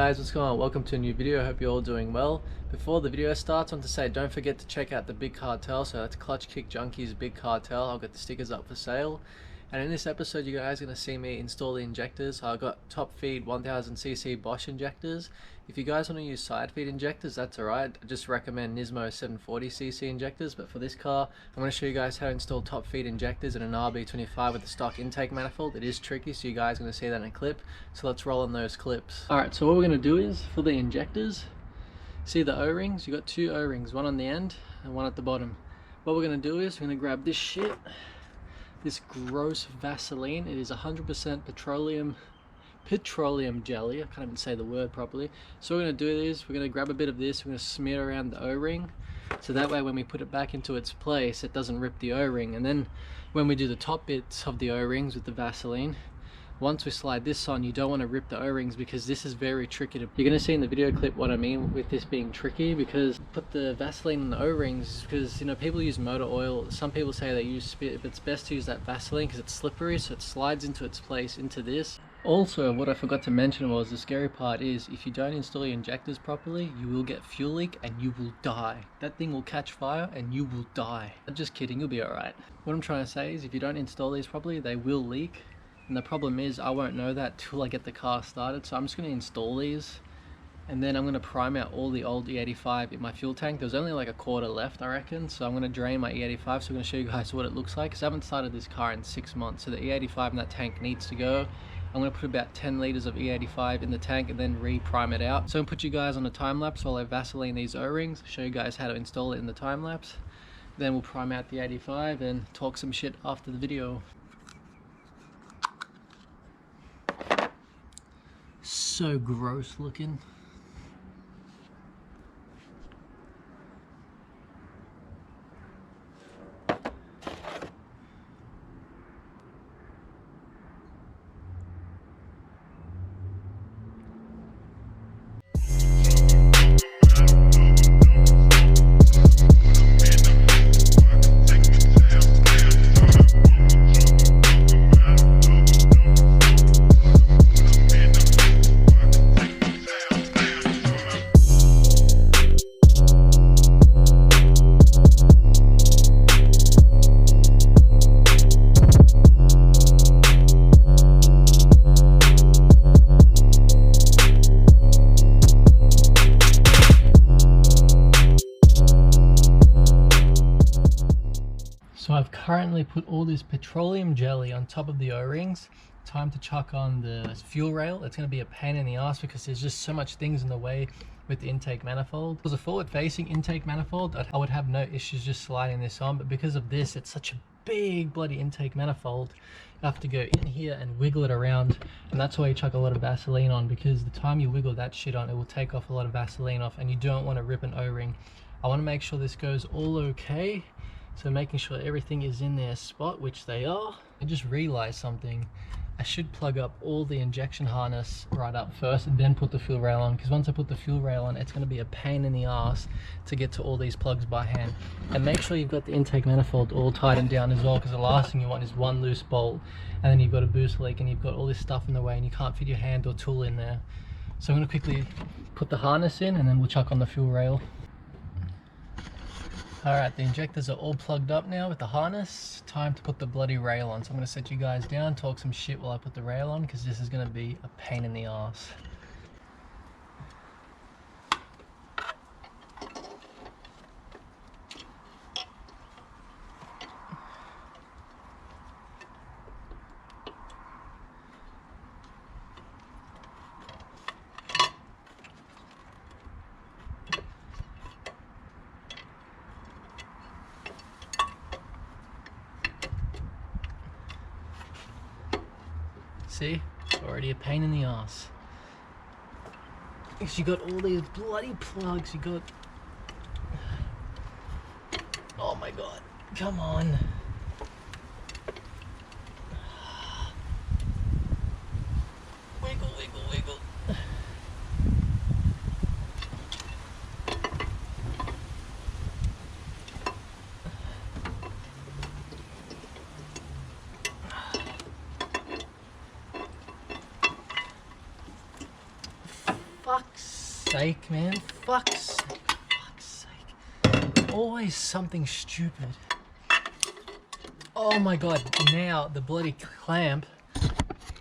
guys, what's going on? Welcome to a new video. I hope you're all doing well. Before the video starts, I want to say don't forget to check out the big cartel. So that's Clutch Kick Junkies big cartel. I'll get the stickers up for sale. And in this episode, you guys are going to see me install the injectors. I got top feed 1000cc Bosch injectors. If you guys want to use side feed injectors, that's alright. I just recommend Nismo 740cc injectors. But for this car, I'm going to show you guys how to install top feed injectors in an RB25 with the stock intake manifold. It is tricky, so you guys are going to see that in a clip. So let's roll on those clips. Alright, so what we're going to do is, for the injectors, see the O-rings? You got two O-rings, one on the end and one at the bottom. What we're going to do is, we're going to grab this shit. This gross Vaseline. It is 100% petroleum jelly. I can't even say the word properly. So what we're going to do is we're going to grab a bit of this, we're going to smear around the O-ring, so that way when we put it back into its place it doesn't rip the O-ring. And then when we do the top bits of the O-rings with the Vaseline, once we slide this on, you don't want to rip the O-rings because this is very tricky to... You're going to see in the video clip what I mean with this being tricky, because put the Vaseline in the O-rings because, you know, people use motor oil. Some people say they use spit, but it's best to use that Vaseline because it's slippery, so it slides into its place into this. Also, what I forgot to mention was, the scary part is, if you don't install your injectors properly, you will get fuel leak and you will die. That thing will catch fire and you will die. I'm just kidding, you'll be alright. What I'm trying to say is, if you don't install these properly, they will leak. And the problem is, I won't know that till I get the car started. So I'm just going to install these, and then I'm going to prime out all the old E85 in my fuel tank. There's only like a quarter left, I reckon. So I'm going to drain my E85. So I'm going to show you guys what it looks like, because I haven't started this car in 6 months. So the E85 in that tank needs to go. I'm going to put about 10 litres of E85 in the tank and then re-prime it out. So I'm going to put you guys on a time lapse while I Vaseline these O-rings, show you guys how to install it in the time lapse. Then we'll prime out the E85 and talk some shit after the video. So gross looking. So I've currently put all this petroleum jelly on top of the O-rings. Time to chuck on the fuel rail. It's going to be a pain in the ass because there's just so much things in the way with the intake manifold. If it was a forward-facing intake manifold, I would have no issues just sliding this on, but because of this, it's such a big bloody intake manifold, you have to go in here and wiggle it around, and that's why you chuck a lot of Vaseline on, because the time you wiggle that shit on, it will take off a lot of Vaseline off, and you don't want to rip an O-ring. I want to make sure this goes all okay. So making sure everything is in their spot, which they are. I just realized something. I should plug up all the injection harness right up first and then put the fuel rail on, because once I put the fuel rail on, it's going to be a pain in the ass to get to all these plugs by hand. And make sure you've got the intake manifold all tightened down as well, because the last thing you want is one loose bolt and then you've got a boost leak and you've got all this stuff in the way and you can't fit your hand or tool in there. So I'm going to quickly put the harness in and then we'll chuck on the fuel rail. Alright, the injectors are all plugged up now with the harness. Time to put the bloody rail on. So I'm going to set you guys down, talk some shit while I put the rail on, because this is going to be a pain in the ass. See, already a pain in the ass. You got all these bloody plugs. You got, oh my god, come on. Wiggle, wiggle, wiggle. Fuck sake, man. Fuck's sake. Fuck's sake. Always something stupid. Oh my god, now the bloody clamp.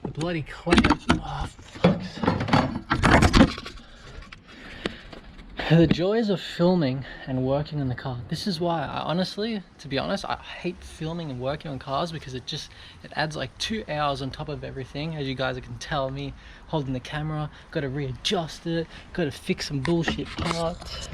The bloody clamp. Oh, fuck's sake. The joys of filming and working on the car. This is why I honestly, to be honest, I hate filming and working on cars, because it adds like 2 hours on top of everything. As you guys can tell, me holding the camera, got to readjust it, got to fix some bullshit parts.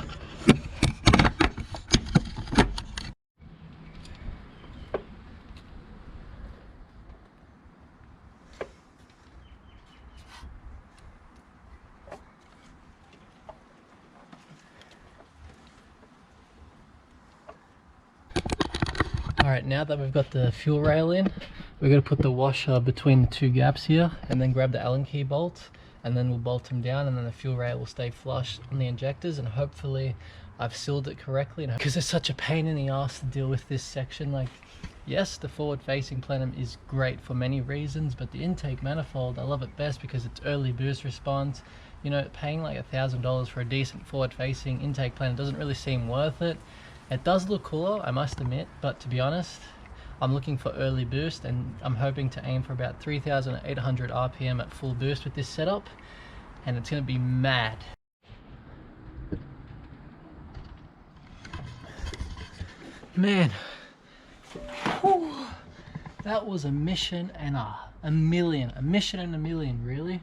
Alright, now that we've got the fuel rail in, we're going to put the washer between the two gaps here, and then grab the Allen key bolt, and then we'll bolt them down, and then the fuel rail will stay flush on the injectors, and hopefully I've sealed it correctly. Because it's such a pain in the ass to deal with this section. Like, yes, the forward facing plenum is great for many reasons, but the intake manifold, I love it best because it's early boost response. You know, paying like $1,000 for a decent forward facing intake plenum doesn't really seem worth it. It does look cooler, I must admit, but to be honest, I'm looking for early boost, and I'm hoping to aim for about 3,800 RPM at full boost with this setup, and it's going to be mad. Man, whew, that was a mission and a million, really.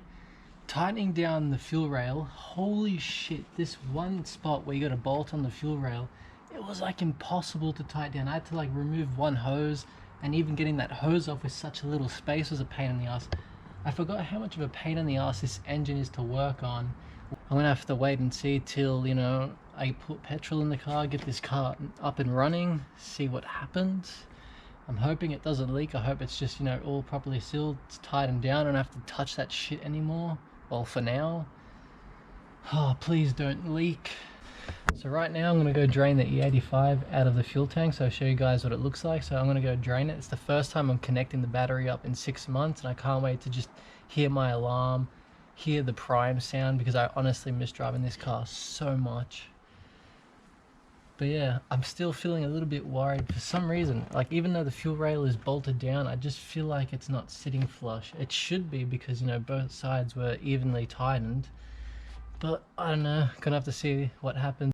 Tightening down the fuel rail, holy shit, this one spot where you got a bolt on the fuel rail, it was like impossible to tighten down. I had to like remove one hose, and even getting that hose off with such a little space was a pain in the ass. I forgot how much of a pain in the ass this engine is to work on. I'm gonna have to wait and see till, you know, I put petrol in the car, get this car up and running, see what happens. I'm hoping it doesn't leak. I hope it's just, you know, all properly sealed, it's tightened down, I don't have to touch that shit anymore. Well, for now. Oh, please don't leak. So right now I'm going to go drain the E85 out of the fuel tank, so I'll show you guys what it looks like. So I'm going to go drain it. It's the first time I'm connecting the battery up in 6 months, and I can't wait to just hear my alarm, hear the prime sound, because I honestly miss driving this car so much. But yeah, I'm still feeling a little bit worried for some reason. Like, even though the fuel rail is bolted down, I just feel like it's not sitting flush. It should be, because, you know, both sides were evenly tightened. But I don't know, gonna have to see what happens.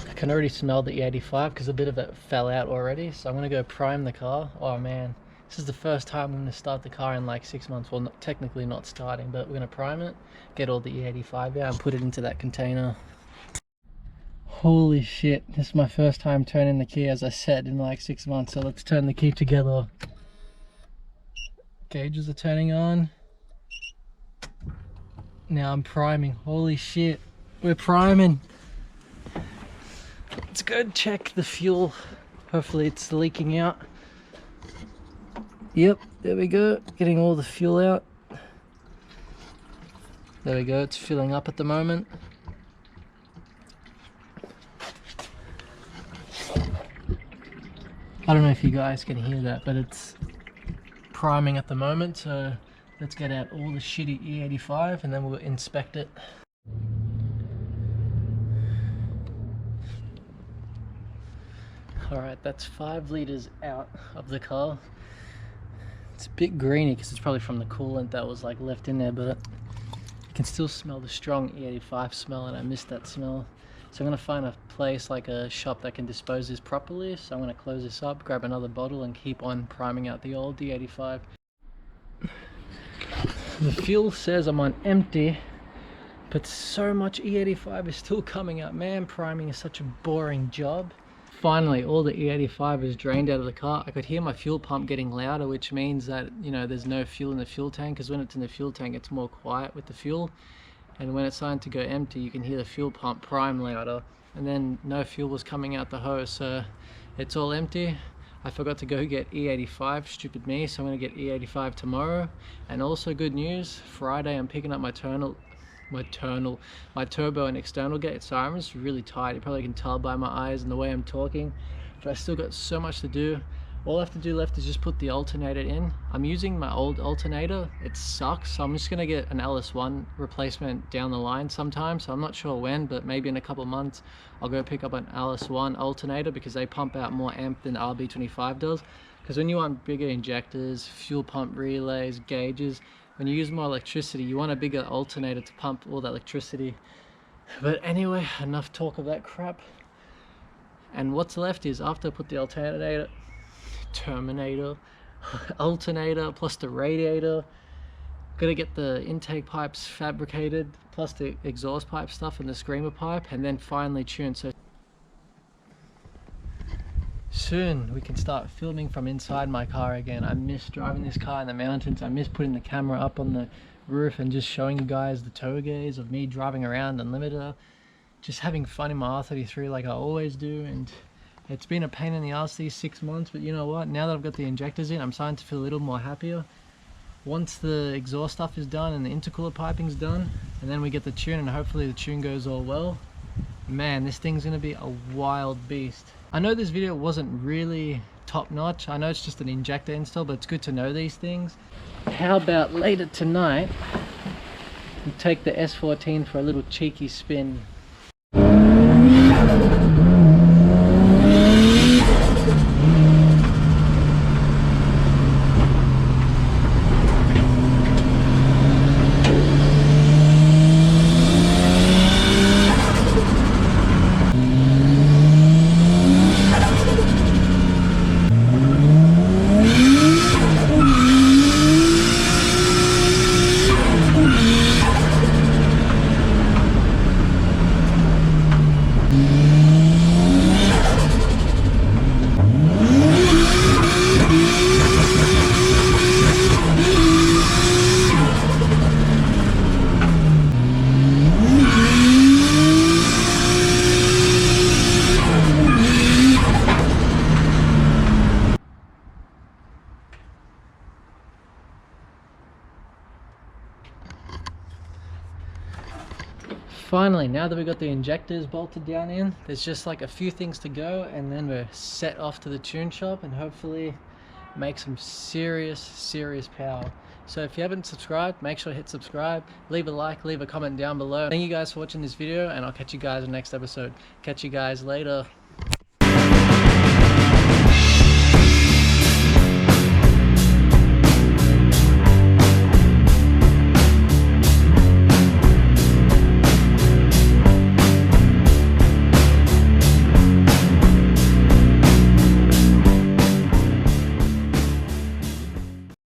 I can already smell the E85 because a bit of it fell out already. So I'm gonna go prime the car. Oh man, this is the first time I'm gonna start the car in like 6 months. Well, technically not starting, but we're gonna prime it, get all the E85 out, and put it into that container. Holy shit, this is my first time turning the key, as I said, in like 6 months. So let's turn the key together. Gauges are turning on. Now I'm priming. Holy shit, we're priming. Let's go check the fuel. Hopefully it's leaking out. Yep, there we go, getting all the fuel out. There we go, it's filling up at the moment. I don't know if you guys can hear that, but it's priming at the moment. So let's get out all the shitty E85 and then we'll inspect it. Alright, that's 5 litres out of the car. It's a bit greeny because it's probably from the coolant that was like left in there, but you can still smell the strong E85 smell, and I missed that smell. So I'm going to find a place, like a shop, that can dispose this properly. So I'm going to close this up, grab another bottle, and keep on priming out the old E85. The fuel says I'm on empty, but so much E85 is still coming out. Man, priming is such a boring job. Finally, all the E85 is drained out of the car. I could hear my fuel pump getting louder, which means that, you know, there's no fuel in the fuel tank, because when it's in the fuel tank it's more quiet with the fuel, and when it's starting to go empty you can hear the fuel pump prime louder, and then no fuel was coming out the hose, so it's all empty. I forgot to go get E85, stupid me, so I'm going to get E85 tomorrow. And also good news, Friday I'm picking up my turbo and external gate. Sorry, I'm just really tired. You probably can tell by my eyes and the way I'm talking, but I still got so much to do. All I have to do left is just put the alternator in. I'm using my old alternator, it sucks, so I'm just gonna get an LS1 replacement down the line sometime. So I'm not sure when, but maybe in a couple of months I'll go pick up an LS1 alternator, because they pump out more amp than RB25 does. Because when you want bigger injectors, fuel pump relays, gauges, when you use more electricity, you want a bigger alternator to pump all that electricity. But anyway, enough talk of that crap. And what's left is, after I put the alternator plus the radiator, gotta get the intake pipes fabricated, plus the exhaust pipe stuff and the screamer pipe, and then finally tune. So soon we can start filming from inside my car again. I miss driving this car in the mountains. I miss putting the camera up on the roof and just showing you guys the toe gaze of me driving around Unlimited, just having fun in my R33 like I always do. And it's been a pain in the ass these 6 months, but you know what? Now that I've got the injectors in, I'm starting to feel a little more happier. Once the exhaust stuff is done and the intercooler piping's done, and then we get the tune, and hopefully the tune goes all well, man, this thing's gonna be a wild beast. I know this video wasn't really top notch. I know it's just an injector install, but it's good to know these things. How about later tonight, we take the S14 for a little cheeky spin. Finally, now that we've got the injectors bolted down in, there's just like a few things to go, and then we're set off to the tune shop and hopefully make some serious power. So if you haven't subscribed, make sure to hit subscribe, leave a like, leave a comment down below. Thank you guys for watching this video, and I'll catch you guys in the next episode. Catch you guys later.